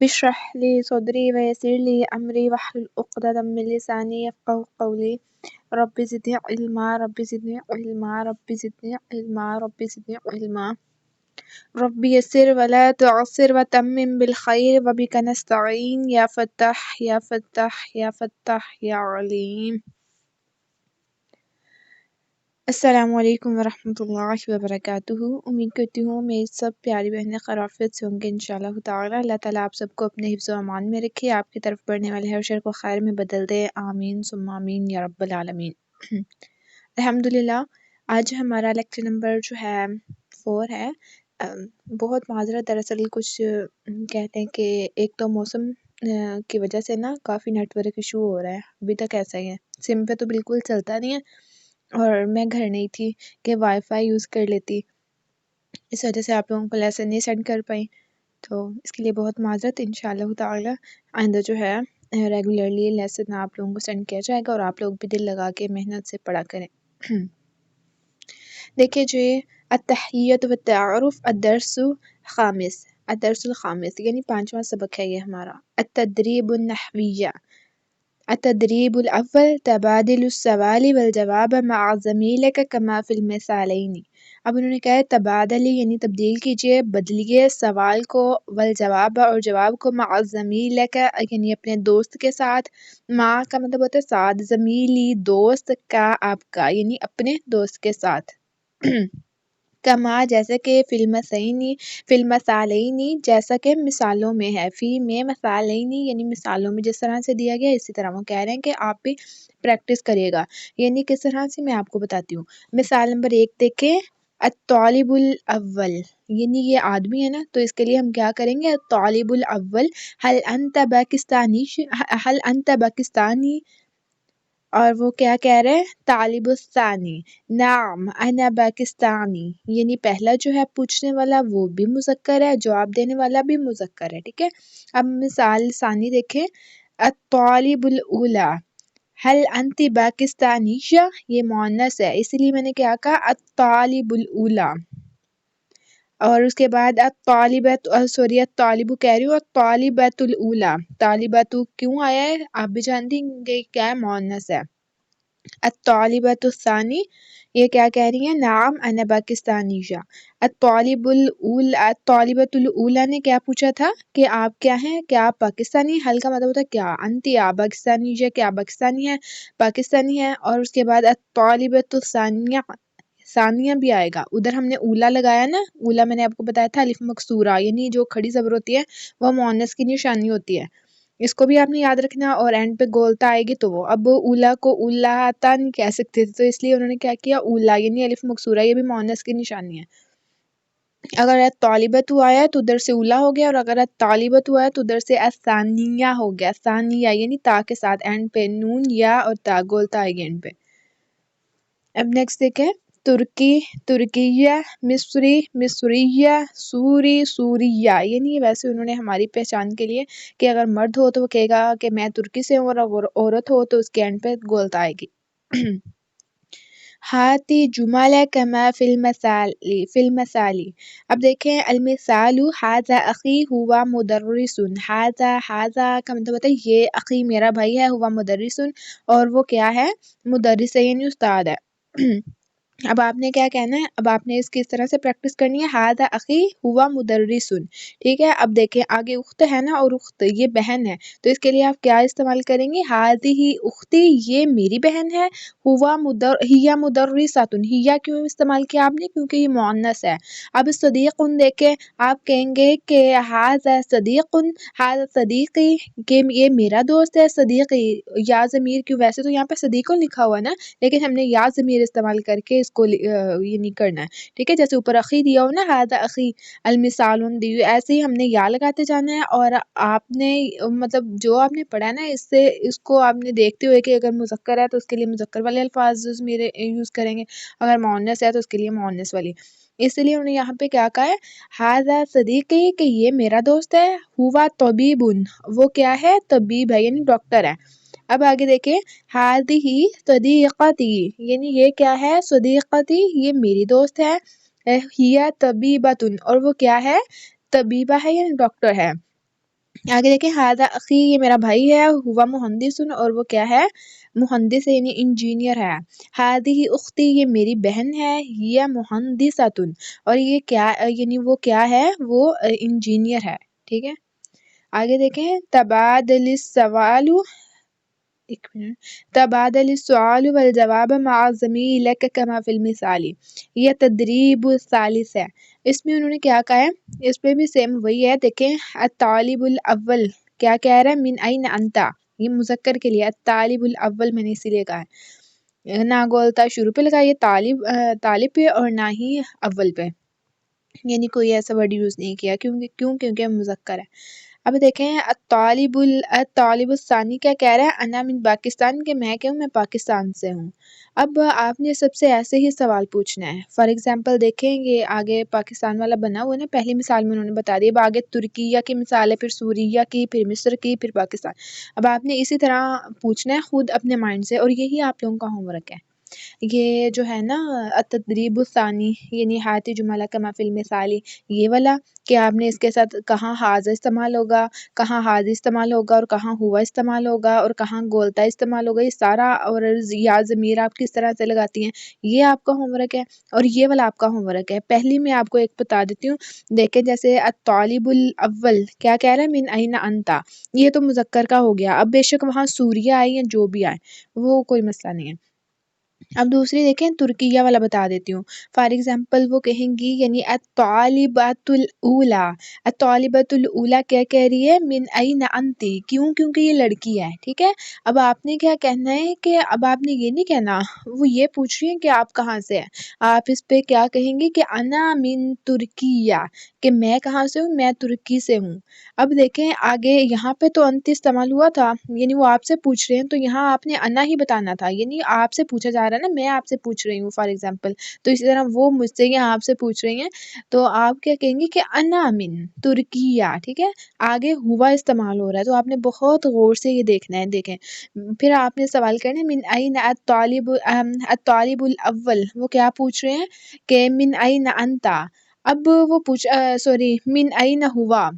اشرح لي صدري ويسر لي أمري واحلل عقدة من لساني يفقهوا قولي. رب زدني علما رب زدني علما رب زدني علما رب زدني علما. رب يسر ولا تعسر وتمم بالخير وبك نستعين يا فتاح يا فتاح يا فتاح يا عليم. السلام علیکم ورحمۃ اللہ وبرکاتہ۔ امید کرتی ہوں میری سب پیاری بہنیں خیریت سے ہوں گے انشاءاللہ تعالی۔ اللہ تعالیٰ آپ سب کو اپنے حفظ و امان میں رکھے، آپ کی طرف بڑھنے والے ہر شر کو خیر میں بدل دے، آمین ثم آمین یا رب العالمین۔ الحمدللہ آج ہمارا لیکچر نمبر جو ہے 4 ہے۔ بہت معذرت، دراصل کچھ کہتے ہیں کہ ایک تو موسم کی وجہ سے نا کافی نیٹ ورک ایشو ہو رہا ہے، ابھی تک ایسا ہی ہے، سم پہ تو بالکل چلتا نہیں ہے، اور میں گھر نہیں تھی کہ وائی فائی یوز کر لیتی، اس وجہ سے آپ لوگوں کو لیسن نہیں سینڈ کر پائی، تو اس کے لیے بہت معذرت۔ انشاءاللہ تعالی آئندہ جو ہے ریگولرلی لیسن آپ لوگوں کو سینڈ کیا جائے گا، اور آپ لوگ بھی دل لگا کے محنت سے پڑھا کریں۔ دیکھیں جی، التحیت والتعارف الدرس خامس، الدرس الخامس یعنی 5واں سبق ہے یہ ہمارا۔ التدریب النحویہ، التدریب الاول تبادل السوال والجواب مع زمیلک کما فی المثالین۔ اب انہوں نے کہا ہے تبادلی یعنی تبدیل کیجئے، بدلیے سوال کو، والجواب اور جواب کو، مع زمیلک یعنی اپنے دوست کے ساتھ، مع کا مطلب ہوتا ہے ساتھ، زمیلی دوست، کا آپ کا یعنی اپنے دوست کے ساتھ۔ کما جیسا کہ فی المثالین جیسا کہ مثالوں میں ہے، فی میں مثالین یعنی مثالوں میں جس طرح سے دیا گیا اسی طرح وہ کہہ رہے ہیں کہ آپ بھی پریکٹس کریے گا۔ یعنی کس طرح سے میں آپ کو بتاتی ہوں۔ مثال نمبر 1 دیکھیں، الطالب الاول یعنی یہ آدمی ہے نا، تو اس کے لیے ہم کیا کریں گے، الطالب الاول هل انت پاکستانی، هل انت پاکستانی، اور وہ کیا کہہ رہے ہیں، طالب الثانی، نعم انا پاکستانی، یعنی پہلا جو ہے پوچھنے والا وہ بھی مذکر ہے، جواب دینے والا بھی مذکر ہے، ٹھیک ہے۔ اب مثال ثانی دیکھیں، الطالب الاولی هل انت پاکستانیہ، یہ مؤنث ہے اس لیے میں نے کیا کہا الطالب الاولی، اور اس کے بعد الطالبۃ، سوری الطالب کہہ رہی ہوں، الطالبۃ الاولی، طالبۃ کیوں آیا ہے آپ بھی جانتی ہیں کہ کیا ہے، مؤنث ہے۔ الطالبۃ الثانی، یہ کیا کہہ رہی ہیں، نعم انا پاکستانیہ۔ الطالبۃ الاولی نے کیا پوچھا تھا کہ آپ کیا ہیں، کیا آپ پاکستانی، حل کا مطلب ہوتا ہے کیا، انتی آپ پاکستانیہ، کیا پاکستانی ہے، پاکستانی ہے۔ اور اس کے بعد الطالبۃ الثانیہ، ثانیہ بھی آئے گا، ادھر ہم نے اولا لگایا نا، اولا میں نے آپ کو بتایا تھا الف مکسورہ، یعنی جو کھڑی زبر ہوتی ہے وہ مؤنث کی نشانی ہوتی ہے، اس کو بھی آپ نے یاد رکھنا، اور اینڈ پہ گولتا آئے گی تو وہ، اب اولا کو اولاتا نہیں کہہ سکتے تھے، تو اس لیے انہوں نے کیا کیا، اولا یعنی الف مکسورہ، یہ بھی مؤنث کی نشانی ہے۔ اگر طالبت ہوا ہے تو ادھر سے اولا ہو گیا، اور اگر طالبت ہوا ہے تو ادھر سے الثانیہ ہو گیا، ثانیہ یعنی تا کے ساتھ اینڈ پہ نون یا اور تا گولتا آئے گی اینڈ پہ۔ اب نیکسٹ دیکھیں، ترکی، ترکیہ، مصری، مصریہ، سوری، سوریہ، یعنی ویسے انہوں نے ہماری پہچان کے لیے کہ اگر مرد ہو تو وہ کہے گا کہ میں ترکی سے ہوں، اور اگر عورت ہو تو اس کے اینڈ پہ گولتا آئے گی۔ ہاتی جمل کما فی المثال، فی المثال، اب دیکھیں المثال، ھذا اخی ہوا مدرس، ھذا کا مطلب ہوتا ہے یہ اخی میرا بھائی ہے، ہوا مدرس، اور وہ کیا ہے، مدرس ہے یعنی استاد ہے۔ اب آپ نے کیا کہنا ہے، اب آپ نے اس کی اس طرح سے پریکٹس کرنی ہے، ھذا اخی ہوا مدرس، ٹھیک ہے۔ اب دیکھیں آگے اخت ہے نا، اور اخت یہ بہن ہے، تو اس کے لیے آپ کیا استعمال کریں گے، ھذہ اختی، یہ میری بہن ہے، ہی مدرسۃ، ہی کیوں استعمال کیا آپ نے، کیونکہ یہ مؤنث ہے۔ اب صدیق دیکھیں، آپ کہیں گے کہ ھذا صدیق، ھذا صدیقی، کہ یہ میرا دوست ہے، صدیقی یا ضمیر کیوں، ویسے تو یہاں پہ صدیق لکھا ہوا ہے نا، لیکن ہم نے یا ضمیر استعمال کر کے اس کو یہ نہیں کرنا ہے، ٹھیک ہے۔ جیسے اوپر اخی دیا ہو نا، ھذا اخی، المثال دی، ایسے ہی ہم نے یا لگاتے جانا ہے، اور آپ نے مطلب جو آپ نے پڑھا ہے نا، اس سے اس کو آپ نے دیکھتے ہوئے کہ اگر مذکر ہے تو اس کے لیے مذکر والے الفاظ میرے یوز کریں گے، اگر مؤنث ہے تو اس کے لیے مؤنث والی، اس لیے انہوں نے یہاں پہ کیا کہا ہے، ھذا صدیقی، کہ یہ میرا دوست ہے، ہوا طبیب، وہ کیا ہے، طبیب ہے یعنی ڈاکٹر ہے۔ اب آگے دیکھیں، ھذہ صدیقتی، یعنی یہ کیا ہے، صدیقتی، یہ میری دوست ہے، ہی طبیبۃ، اور وہ کیا ہے، طبیبہ ہے یعنی ڈاکٹر ہے۔ آگے دیکھیں ہاذا اخی، یہ میرا بھائی ہے، ہوا مہندسن، اور وہ کیا ہے، مہندس ہے یعنی انجینئر ہے۔ ہذہ اختی، یہ میری بہن ہے، یہ مہندسۃن، اور یہ کیا یعنی وہ کیا ہے، وہ انجینئر ہے، ٹھیک ہے۔ آگے دیکھیں تبادل السوال، ایک منٹ، تبادل السؤال والجواب مع زمیلک کما فی المثال، یہ تدریب الثالث ہے، اس میں انہوں نے کیا کہا ہے، اس پہ بھی سیم وہی ہے، دیکھیں الطالب الاول کیا کہہ رہا ہے، من این انت، یہ مذکر کے لیے الطالب الاول میں نے اسی لیے کہا ہے، نہ گولتا شروع پہ لگا، یہ طالب پہ اور نہ ہی اول پہ، یعنی کوئی ایسا ورڈ یوز نہیں کیا، کیونکہ مذکر ہے۔ اب دیکھیں الطالب الثانی کیا کہہ رہا ہے، انا من پاکستان، کہ میں کیا ہوں، میں پاکستان سے ہوں۔ اب آپ نے سب سے ایسے ہی سوال پوچھنا ہے، فار ایگزامپل دیکھیں یہ آگے پاکستان والا بنا ہوا ہے نا، پہلی مثال میں انہوں نے بتا دیا، اب آگے ترکیہ کی مثال ہے، پھر سوریہ کی، پھر مصر کی، پھر پاکستان۔ اب آپ نے اسی طرح پوچھنا ہے خود اپنے مائنڈ سے، اور یہی آپ لوگوں کا ہوم ورک ہے۔ یہ جو ہے نا التدریب الثانی یعنی حیاتی جملہ کما فی المثال، یہ والا کہ آپ نے اس کے ساتھ کہاں حاضر استعمال ہوگا، کہاں حاضر استعمال ہوگا، اور کہاں ہوا استعمال ہوگا، اور کہاں گولتا استعمال ہوگا، یہ سارا، اور یا ضمیر آپ کس طرح سے لگاتی ہیں، یہ آپ کا ہوم ورک ہے، اور یہ والا آپ کا ہوم ورک ہے۔ پہلی میں آپ کو ایک بتا دیتی ہوں، دیکھیں جیسے الطالب الاول کیا کہہ رہا ہے، من این انت، یہ تو مذکر کا ہو گیا، اب بے شک وہاں سوریہ آئے یا جو بھی آئے وہ کوئی مسئلہ نہیں ہے۔ اب دوسری دیکھیں ترکیہ والا بتا دیتی ہوں، فار ایگزامپل وہ کہیں گی یعنی الطالبۃ الاولی، الطالبۃ الاولی کیا کہہ رہی ہے، من این انتی، کیونکہ یہ لڑکی ہے، ٹھیک ہے۔ اب آپ نے کیا کہنا ہے کہ اب آپ نے یہ نہیں کہنا، وہ یہ پوچھ رہی ہیں کہ آپ کہاں سے ہیں، آپ اس پہ کیا کہیں گے کہ انا من ترکیہ، کہ میں کہاں سے ہوں، میں ترکی سے ہوں۔ اب دیکھیں آگے یہاں پہ تو انت استعمال ہوا تھا، یعنی وہ آپ سے پوچھ رہے ہیں، تو یہاں آپ نے انا ہی بتانا تھا، یعنی آپ سے پوچھا جا رہا ہے نا، میں آپ سے پوچھ رہی ہوں فار ایگزامپل، تو اسی طرح وہ مجھ سے یا آپ سے پوچھ رہی ہیں، تو آپ کیا کہیں گے کہ انا من ترکیہ، ٹھیک ہے۔ آگے ہوا استعمال ہو رہا ہے، تو آپ نے بہت غور سے یہ دیکھنا ہے، دیکھیں پھر آپ نے سوال کرنا ہے من این الطالب الاول، وہ کیا پوچھ رہے ہیں کہ من این انت، اب وہ من این ہوا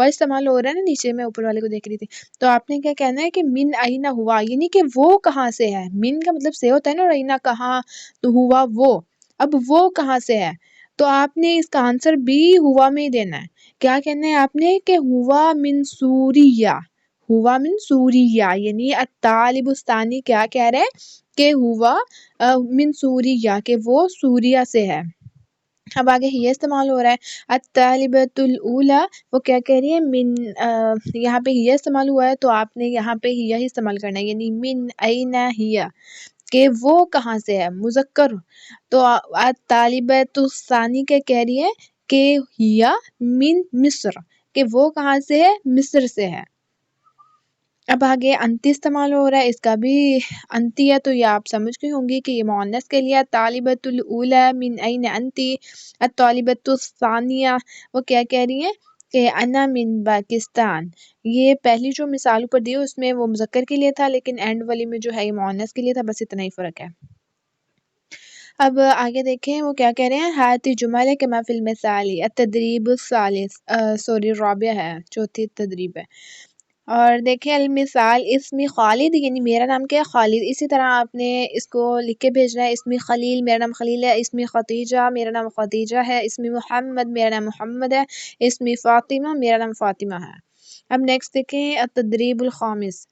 استعمال ہو رہا ہے نا، نیچے میں اوپر والے کو دیکھ رہی تھی، تو آپ نے کیا کہنا ہے کہ من این ہوا، یعنی کہ وہ کہاں سے ہے، من کا مطلب سے ہوتا ہے نا، اور اینا کہاں، تو ہوا وہ، اب وہ کہاں سے ہے، تو آپ نے اس کا آنسر بھی ہوا میں ہی دینا ہے، کیا کہنا ہے آپ نے کہ ہوا من سوریہ، ہوا من سوریہ، یعنی الطالب الثانی کیا کہہ رہے کہ ہوا من سوریہ، کہ وہ سوریہ سے ہے۔ اب آگے یہ استعمال ہو رہا ہے الطالبۃ الاولی، وہ کیا کہہ رہی ہے، من یہاں پہ یہ استعمال ہوا ہے، تو آپ نے یہاں پہ ہی استعمال کرنا ہے، یعنی من این ہی، کہ وہ کہاں سے ہے، مذکر، تو الطالبۃ الثانی کیا کہہ رہی ہے کہ ہی من مصر، کہ وہ کہاں سے ہے، مصر سے ہے۔ اب آگے انتی استعمال ہو رہا ہے، اس کا بھی انتی ہے، تو یہ آپ سمجھ گئی ہوں گی کہ یہ مؤنث کے لیے طالبۃ الاولی من این انتی، الطالبۃ الثانیہ وہ کیا کہہ رہی ہیں کہ انا من پاکستان، یہ پہلی جو مثال اوپر دی اس میں وہ مذکر کے لیے تھا، لیکن اینڈ والی میں جو ہے یہ مؤنث کے لیے تھا، بس اتنا ہی فرق ہے۔ اب آگے دیکھیں وہ کیا کہہ رہے ہیں، حیاتی جمل کما فی المثال، التدریب الثالث رابع ہے، چوتھی تدریب ہے، اور دیکھیں المثال اسمی خالد، یعنی میرا نام کیا ہے، خالد، اسی طرح آپ نے اس کو لکھ کے بھیجنا ہے، اسمی خلیل، میرا نام خلیل ہے، اسمی خدیجہ، میرا نام خدیجہ ہے، اسمی محمد، میرا نام محمد ہے، اسمی فاطمہ، میرا نام فاطمہ ہے۔ اب نیکسٹ دیکھیں التدریب الخامس،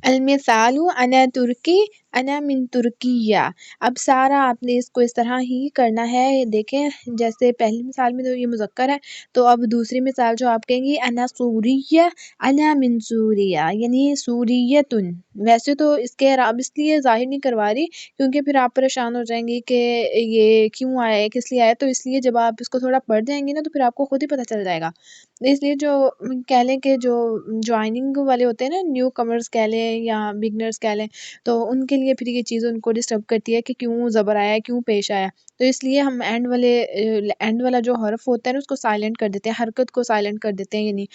المثال انا ترکی، انا من ترکیہ، اب سارا آپ نے اس کو اس طرح ہی کرنا ہے، دیکھیں جیسے پہلی مثال میں تو یہ مذکر ہے، تو اب دوسری مثال جو آپ کہیں گی انا سوریہ، انا من سوریہ، یعنی سوریتن، ویسے تو اس کے اعراب اس لیے ظاہر نہیں کروا رہی کیونکہ پھر آپ پریشان ہو جائیں گی کہ یہ کیوں آیا ہے، کس لیے آیا ہے، تو اس لیے جب آپ اس کو تھوڑا پڑھ جائیں گی نا تو پھر آپ کو خود ہی پتہ چل جائے گا، اس لیے جو کہہ لیں کہ جو جوائننگ والے ہوتے ہیں نا، نیو کمرز کہہ لیں یا بگنرز کہہ لیں، تو ان کے لیے پھر یہ چیز ان کو ڈسٹرب کرتی ہے کہ کیوں زبر آیا ہے، کیوں پیش آیا، تو اس لیے ہم اینڈ والا جو حرف ہوتا ہے نا اس کو سائلنٹ کر دیتے ہیں، حرکت کو سائلنٹ کر دیتے ہیں، یعنی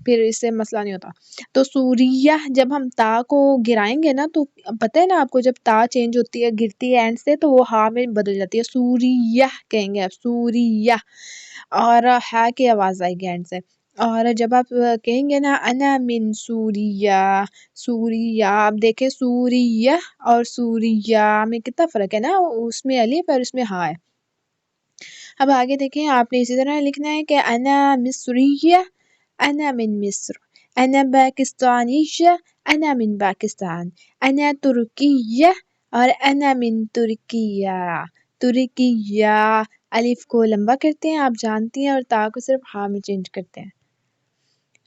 پھر اس سے مسئلہ نہیں ہوتا۔ تو سوریہ جب ہم تا کو گرائیں گے نا تو پتہ ہے نا آپ کو، جب تا چینج ہوتی ہے گرتی ہے اینڈ سے تو وہ ہا میں بدل جاتی ہے، سوریہ کہیں گے آپ، سوریہ، اور ہا کی آواز آئے گی اینڈ سے۔ اور جب آپ کہیں گے نا انا من سوریہ، سوریہ، آپ دیکھیں سوریہ اور سوریہ میں کتنا فرق ہے نا، اس میں الف اور اس میں ہاء ہے۔ اب آگے دیکھیں آپ نے اسی طرح لکھنا ہے کہ انا مصریہ، انا من مصر، انا پاکستانیہ، انا من پاکستان، انا ترکیہ اور انا من ترکیہ۔ ترکیہ الف کو لمبا کرتے ہیں آپ جانتی ہیں، اور تا کو صرف ہاء میں چینج کرتے ہیں۔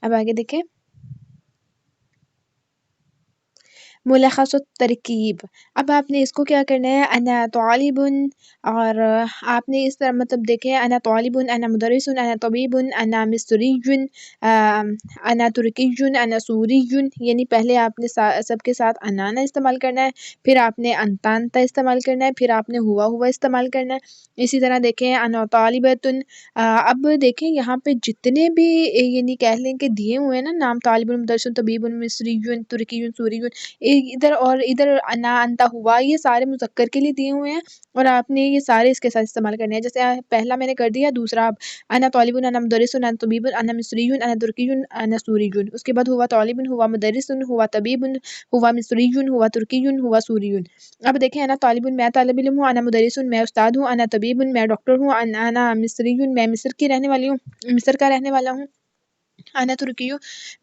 اب آگے دیکھیں ملخص الترکیب، اب آپ نے اس کو کیا کرنا ہے، انا طالب، اور آپ نے اس طرح مطلب دیکھیں انا طالب، انا مدرس، انا طبیب، انا مصری، انا ترکی، انا سوری، یعنی پہلے آپ نے سب کے ساتھ انانا استعمال کرنا ہے، پھر آپ نے انتا انتا استعمال کرنا ہے، پھر آپ نے ہوا ہوا استعمال کرنا ہے۔ اسی طرح دیکھیں انا طالبۃ، اب دیکھیں یہاں پہ جتنے بھی یعنی کہہ لیں کہ دیے ہوئے ہیں نا نام، طالب، مدرس، طبیب، مصری، ترکی، سوری، ادھر اور ادھر انا انتا ہوا، یہ سارے مذکر کے لیے دیے ہوئے ہیں، اور آپ نے یہ سارے اس کے ساتھ استعمال کرنے ہیں۔ جیسے پہلا میں نے کر دیا، دوسرا اب انا طالب، انا مدرس، انا طبیب، انا مصری، انا ترکی، انا سوری، اس کے بعد ہوا طالب، ہوا مدرس، ہوا طبیب، ہوا مصری، ہوا ترکی، ہوا سوری۔ اب دیکھیں انا طالب، میں طالب علم ہوں، انا مدرس، میں استاد ہوں، انا طبیب، میں ڈاکٹر ہوں، انا مصری، میں مصر کی رہنے والی ہوں، مصر کا رہنے والا ہوں، انا ترکی،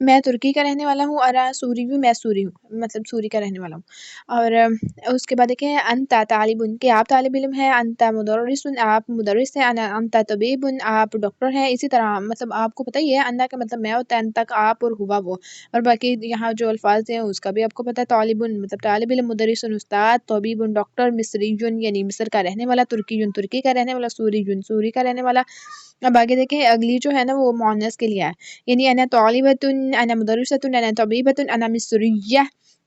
میں ترکی کا رہنے والا ہوں، انا سوری، میں سوری ہوں، مطلب سوری کا رہنے والا ہوں۔ اور اس کے بعد دیکھیں انتا طالب، کہ آپ طالب علم ہیں، انتا مدرس، آپ مدرس ہیں، انا انتا طبیب، آپ ڈاکٹر ہیں۔ اسی طرح مطلب آپ کو پتہ ہی ہے انا کا مطلب میں ہوتا ہے، انتا کا آپ اور ہوا وہ، اور باقی یہاں جو الفاظ ہیں اس کا بھی آپ کو پتہ ہے، طالب مطلب طالب علم، مدرس استاد، طبیب ڈاکٹر، مصری یعنی مصر کا رہنے والا، ترکی ترکی کا رہنے والا، سوری سوری کا رہنے والا۔ اب آگے دیکھیں اگلی جو ہے نا وہ مؤنث کے لیے ہے، یعنی انا طالبۃ، انا مدرسۃ، انا طبیبۃ، انا مصریہ،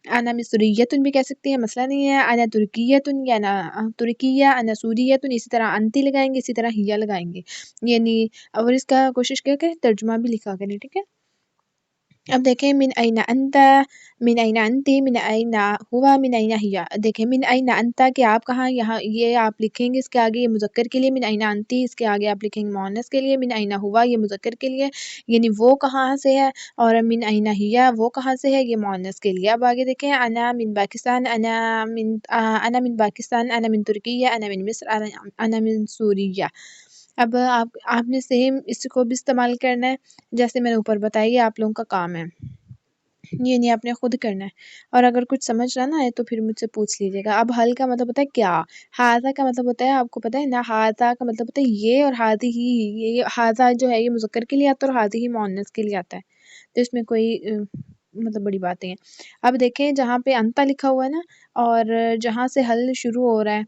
انا مصریۃ بھی کہہ سکتے ہیں، مسئلہ نہیں ہے، انا ترکیۃ یا انا ترکیہ، انا سوریۃ، اسی طرح انتی لگائیں گے، اسی طرح ہیا لگائیں گے، یعنی اور اس کا کوشش کیا کریں ترجمہ بھی لکھا کریں، ٹھیک ہے۔ اب دیکھیں من این انت، من این انتی، من این ہوا، من این ہیا، دیکھیں من این انت کہ آپ کہاں، یہاں یہ آپ لکھیں گے اس کے آگے یہ مذکر کے لیے، من این انتی اس کے آگے آپ لکھیں گے مؤنث کے لیے، من این ہوا یہ مذکر کے لیے یعنی وہ کہاں سے ہے، اور من این ہیا وہ کہاں سے ہے یہ مؤنث کے لیے۔ اب آگے دیکھیں انا من پاکستان، انا من پاکستان، انا من ترکیہ، انا من مصر، انا من سوریہ۔ اب آپ نے سیم اس کو بھی استعمال کرنا ہے جیسے میں نے اوپر بتائی، آپ لوگوں کا کام ہے، یہ نہیں آپ نے خود کرنا ہے، اور اگر کچھ سمجھ نہ آئے تو پھر مجھ سے پوچھ لیجیے گا۔ اب حل کا مطلب ہوتا ہے کیا، ہاذا کا مطلب ہوتا ہے آپ کو پتہ ہے نا، ہاذا کا مطلب ہوتا ہے یہ، اور ہادی ہی، یہ ہاذا جو ہے یہ مذکر کے لیے آتا ہے اور ہادی ہی مؤنث کے لیے آتا ہے، تو اس میں کوئی مطلب بڑی باتیں ہیں۔ اب دیکھیں جہاں پہ انتا لکھا ہوا ہے نا، اور جہاں سے حل شروع ہو رہا ہے،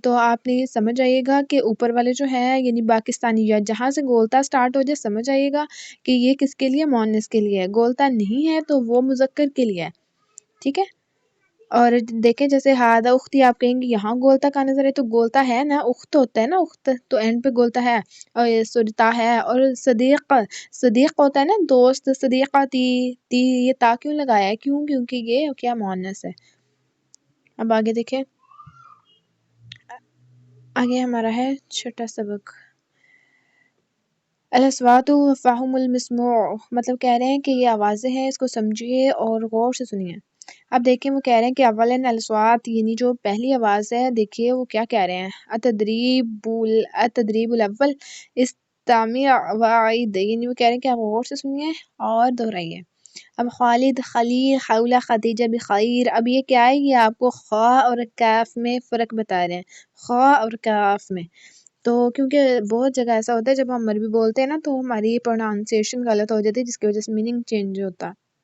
تو آپ نے یہ سمجھ آئیے گا کہ اوپر والے جو ہیں یعنی پاکستانی، یا جہاں سے گولتا سٹارٹ ہو جائے سمجھ آئیے گا کہ یہ کس کے لیے، مؤنث کے لیے ہے، گولتا نہیں ہے تو وہ مذکر کے لیے ہے، ٹھیک ہے۔ اور دیکھیں جیسے ہادہ اختی آپ کہیں گے یہاں گولتا کا نظر ہے، تو گولتا ہے نا، اخت ہوتا ہے نا، اخت تو اینڈ پہ گولتا ہے، اور سرتا ہے، اور صدیق، صدیق ہوتا ہے نا دوست، صدیقہ تی یہ تا کیوں لگایا ہے، کیوں، کیونکہ یہ کیا مؤنث ہے۔ اب آگے دیکھیں، آگے ہمارا ہے چھٹا سبق، الاصوات وفهم المسموع، مطلب کہہ رہے ہیں کہ یہ آوازیں ہیں، اس کو سمجھیے اور غور سے سنیے۔ اب دیکھیں وہ کہہ رہے ہیں کہ اولاً الاصوات یعنی جو پہلی آواز ہے، دیکھیے وہ کیا کہہ رہے ہیں، التدریب الاول استمع وعید، یعنی وہ کہہ رہے ہیں کہ آپ غور سے سنیے اور دہرائیے۔ اب خالد، خلیل، خولہ، خدیجہ بخیر، اب یہ کیا ہے، یہ آپ کو خا اور کاف میں فرق بتا رہے ہیں، خا اور کاف میں، تو کیونکہ بہت جگہ ایسا ہوتا ہے جب ہم عربی بولتے ہیں نا تو ہماری پرونانسیشن غلط ہو جاتی ہے، جس کی وجہ سے میننگ چینج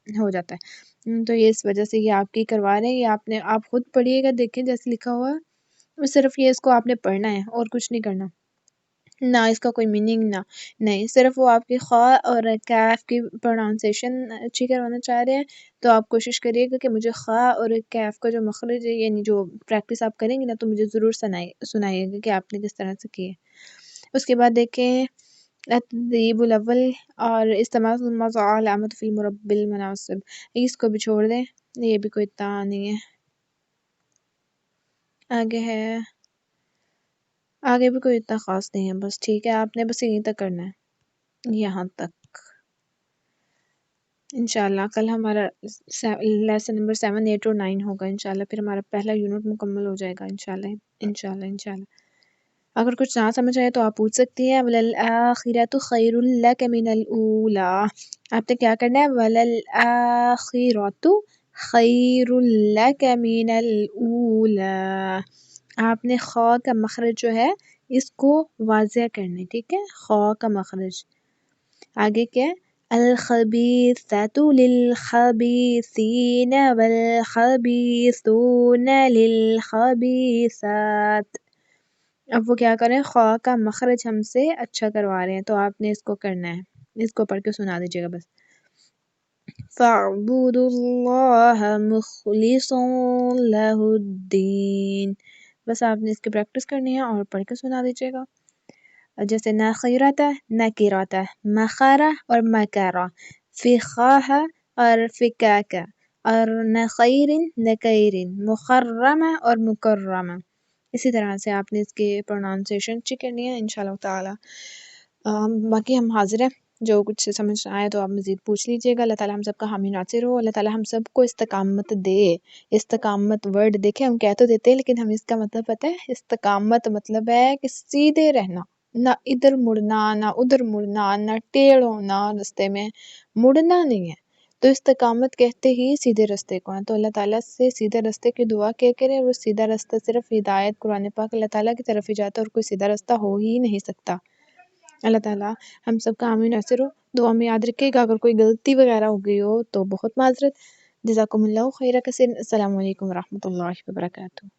ہو جاتا ہے، تو یہ اس وجہ سے یہ آپ کی کروا رہے ہیں، یہ آپ خود پڑھیے گا، دیکھیں جیسے لکھا ہوا ہے، صرف یہ اس کو آپ نے پڑھنا ہے اور کچھ نہیں کرنا، نہ اس کا کوئی میننگ نہ نہیں، صرف وہ آپ کی خا اور کیف کی پرونانسیشن اچھی کروانا چاہ رہے ہیں، تو آپ کوشش کریے گا کہ مجھے خا اور کیف کا جو مخرج ہے یعنی جو پریکٹس آپ کریں گے نا تو مجھے ضرور سنائیے گا کہ آپ نے کس طرح سے کی ہے۔ اس کے بعد دیکھیں التدریب الاول اور استعمال الموضوع علامت فی المرب المناسب، اس کو بھی چھوڑ دیں، یہ بھی کوئی اتنا نہیں ہے، آگے بھی کوئی اتنا خاص نہیں ہے، بس ٹھیک ہے، آپ نے بس یہیں تک کرنا ہے، یہاں تک۔ انشاءاللہ کل ہمارا لیسن نمبر 7 8 اور 9 ہوگا انشاءاللہ، پھر ہمارا پہلا یونٹ مکمل ہو جائے گا انشاءاللہ انشاءاللہ انشاءاللہ۔ اگر کچھ نہ سمجھ آئے تو آپ پوچھ سکتی ہیں۔ وَلَلْآخِرَةُ خَيْرٌ لَكَ مِنَ الْأُولَىٰ، آپ نے کیا کرنا ہے؟ وَلَلْآخِرَةُ خَيْرٌ لَكَ مِنَ الْأُولَىٰ، آپ نے خاء کا مخرج جو ہے اس کو واضح کرنا ہے، ٹھیک ہے، خاء کا مخرج۔ آگے کیا ہے؟ الخبیثات للخبیثین والخبیثون للخبیثات، اب وہ کیا کریں؟ خواہ کا مخرج ہم سے اچھا کروا رہے ہیں، تو آپ نے اس کو کرنا ہے، اس کو پڑھ کے سنا دیجیے گا بس۔ فَاعْبُدُوا اللَّهَ مُخْلِصًا لَهُ الدِّينَ، بس آپ نے اس کی پریکٹس کرنی ہے اور پڑھ کے سنا دیجیے گا۔ جیسے نخیرت، نکیرت، مخارہ اور مکارہ، فقاہ اور فکاک، اور نخیر، نکیر، مخرمہ اور مکرمہ، اسی طرح سے آپ نے اس کی پرونانسیشن چیک کرنی ہے انشاءاللہ تعالی۔ باقی ہم حاضر ہیں، جو کچھ سمجھ آئے تو آپ مزید پوچھ لیجئے گا۔ اللہ تعالی ہم سب کا حامی ناصر ہو، اللہ تعالی ہم سب کو استقامت دے۔ استقامت ورڈ دیکھیں ہم کہہ تو دیتے ہیں لیکن ہمیں اس کا مطلب پتہ ہے؟ استقامت مطلب ہے کہ سیدھے رہنا، نہ ادھر مڑنا نہ ادھر مڑنا، نہ ٹیڑھ ہونا، رستے میں مڑنا نہیں ہے۔ تو استقامت کہتے ہی سیدھے رستے کو ہیں، تو اللہ تعالیٰ سے سیدھے رستے کی دعا کیا کرے، اور سیدھا رستہ صرف ہدایت قرآن پاک اللہ تعالیٰ کی طرف ہی جاتا ہے، اور کوئی سیدھا رستہ ہو ہی نہیں سکتا۔ اللہ تعالیٰ ہم سب کا حامی ناصر ہو۔ دعا میں یاد رکھے گا اگر کوئی غلطی وغیرہ ہو گئی ہو تو بہت معذرت۔ جزاکم اللہ خیر کثیر۔ السلام علیکم ورحمۃ اللہ وبرکاتہ۔